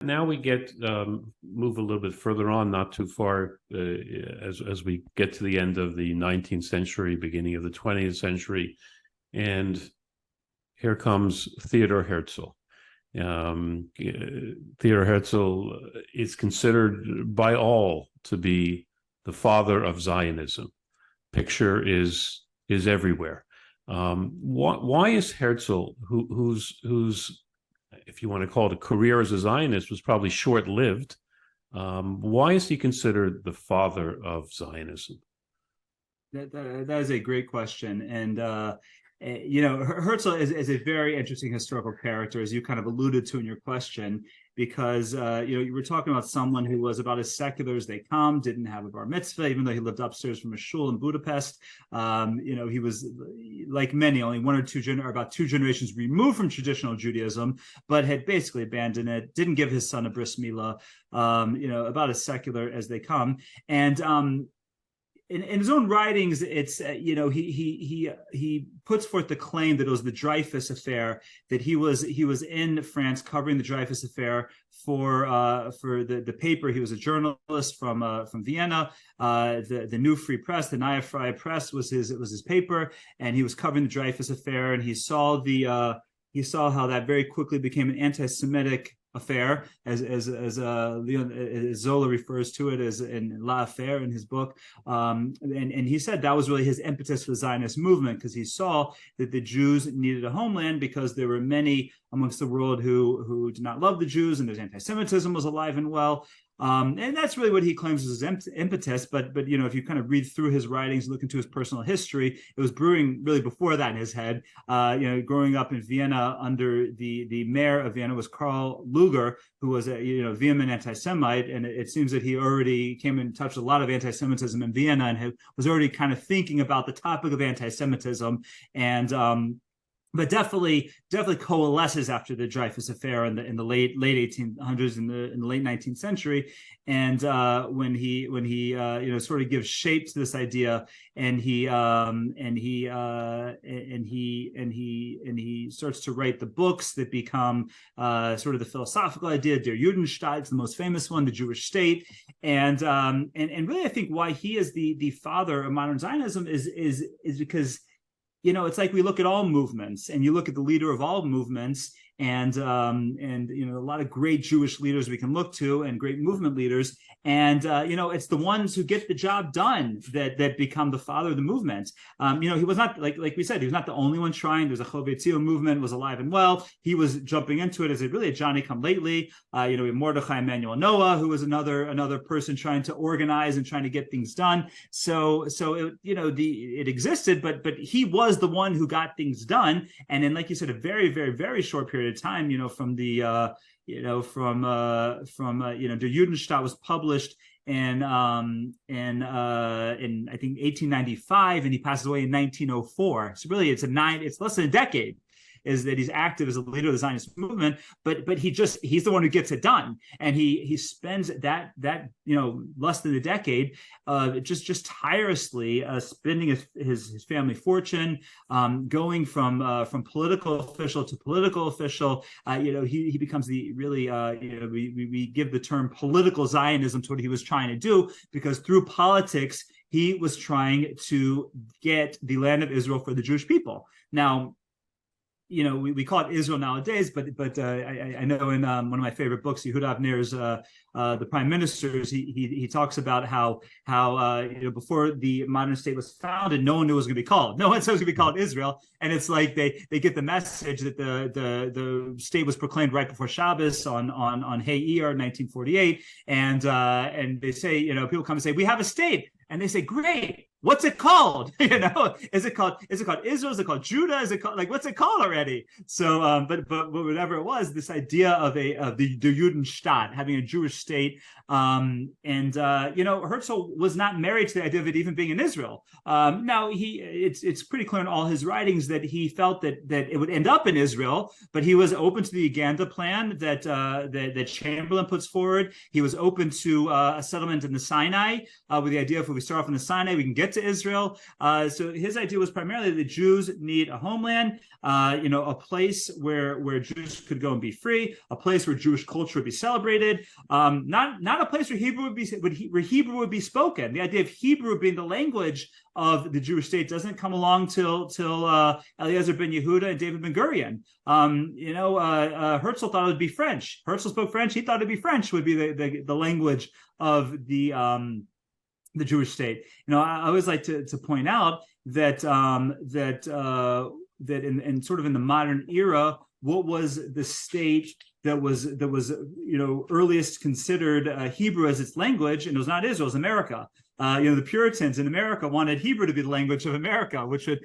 Now we get move a little bit further on, not too far, as we get to the end of the 19th century, beginning of the 20th century, and here comes Theodor Herzl. Theodor Herzl is considered by all to be the father of Zionism. Picture is everywhere. Why is Herzl, who's if you want to call it a career as a Zionist, was probably short-lived, why is he considered the father of Zionism? That is a great question. And, Herzl is a very interesting historical character, as you kind of alluded to in your question, because, you were talking about someone who was about as secular as they come, didn't have a bar mitzvah, even though he lived upstairs from a shul in Budapest. He was, like many, only about two generations removed from traditional Judaism, but had basically abandoned it, didn't give his son a bris milah, about as secular as they come. And, in his own writings, it's he puts forth the claim that it was the Dreyfus affair, that he was in France covering the Dreyfus affair for the paper. He was a journalist from Vienna. The New Free Press, the Neue Freie Press was his paper, and he was covering the Dreyfus affair, and he saw how that very quickly became an anti-Semitic affair, as Zola refers to it as in La Affaire in his book, and he said that was really his impetus for the Zionist movement, because he saw that the Jews needed a homeland because there were many amongst the world who did not love the Jews, and there's anti-Semitism was alive and well. And that's really what he claims is his impetus. But if you kind of read through his writings, look into his personal history, it was brewing really before that in his head. Growing up in Vienna under the mayor of Vienna was Karl Lueger, who was a vehement anti-Semite, and it seems that he already came in touch with a lot of anti-Semitism in Vienna and was already kind of thinking about the topic of anti-Semitism, and but definitely coalesces after the Dreyfus affair in the late 1800s, in the late 19th century, and when he sort of gives shape to this idea, and he starts to write the books that become sort of the philosophical idea. Der Judenstaat is the most famous one, the Jewish state, and really I think why he is the father of modern Zionism is because, it's like we look at all movements, and you look at the leader of all movements, and a lot of great Jewish leaders we can look to, and great movement leaders, and it's the ones who get the job done that become the father of the movement. He was not, like we said, he was not the only one trying. There's a Chovetzion movement was alive and well. He was jumping into it as a Johnny come lately. Mordechai Emanuel Noah, who was another person trying to organize and trying to get things done. So it existed, but he was the one who got things done, and in, like you said, a very, very, very short period of time, from the Der Judenstaat was published in I think 1895, and he passes away in 1904. So really, it's less than a decade is that he's active as a leader of the Zionist movement, but he's the one who gets it done, and he spends that less than a decade just tirelessly spending his family fortune, going from political official to political official. He becomes the really we give the term political Zionism to what he was trying to do, because through politics he was trying to get the land of Israel for the Jewish people. Now, we call it Israel nowadays, but I know in one of my favorite books, Yehuda Avner's The Prime Ministers, he talks about how before the modern state was founded, no one knew it was going to be called. No one said it was going to be called Israel, and it's like they get the message that the state was proclaimed right before Shabbos on Hey Iyar 1948, and they say, people come and say, we have a state, and they say, great. What's it called? Is it called Israel? Is it called Judah? Is it called, what's it called already? So, but whatever it was, this idea of the Judenstaat, having a Jewish state, Herzl was not married to the idea of it even being in Israel. Now it's pretty clear in all his writings that he felt that it would end up in Israel, but he was open to the Uganda plan that Chamberlain puts forward. He was open to a settlement in the Sinai, with the idea if we start off in the Sinai, we can get get to Israel. So his idea was primarily the Jews need a homeland, a place where Jews could go and be free, a place where Jewish culture would be celebrated, not a place where Hebrew would be spoken. The idea of Hebrew being the language of the Jewish state doesn't come along till Eliezer ben Yehuda and David ben Gurion. Herzl thought it would be French. Herzl spoke French. He thought it'd be French would be the language of the Jewish state. I always like to point out that that in sort of in the modern era, what was the state that was earliest considered Hebrew as its language, and it was not Israel, it was America. The Puritans in America wanted Hebrew to be the language of America, which would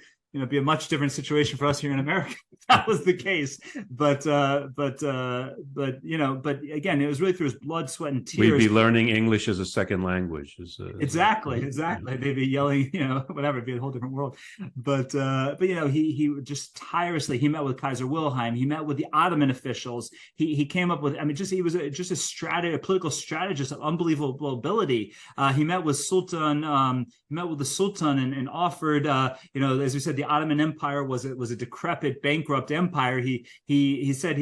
be a much different situation for us here in America if that was the case. But again, it was really through his blood, sweat, and tears. We'd be learning English as a second language. Exactly. They'd be yelling, whatever. It'd be a whole different world. But he just tirelessly. He met with Kaiser Wilhelm. He met with the Ottoman officials. He came up with. He was a political strategist of unbelievable ability. He met with Sultan. The Sultan and offered. As we said, the Ottoman Empire was a decrepit, bankrupt empire. He said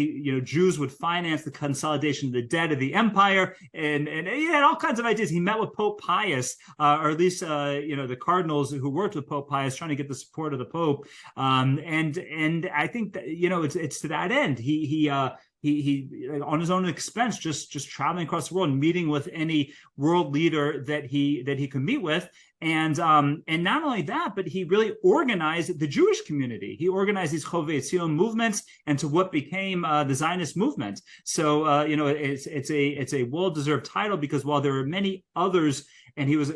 Jews would finance the consolidation of the debt of the empire, and he had all kinds of ideas. He met with Pope Pius, or at least the cardinals who worked with Pope Pius, trying to get the support of the Pope. And I think that it's to that end he on his own expense, just traveling across the world and meeting with any world leader that he could meet with. And not only that, but he really organized the Jewish community. He organized these Chovei Tzion movements into what became the Zionist movement. So it's a well-deserved title, because while there were many others, and he was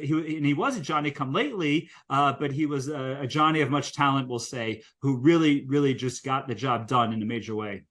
a Johnny come lately, but he was a Johnny of much talent, we'll say, who really just got the job done in a major way.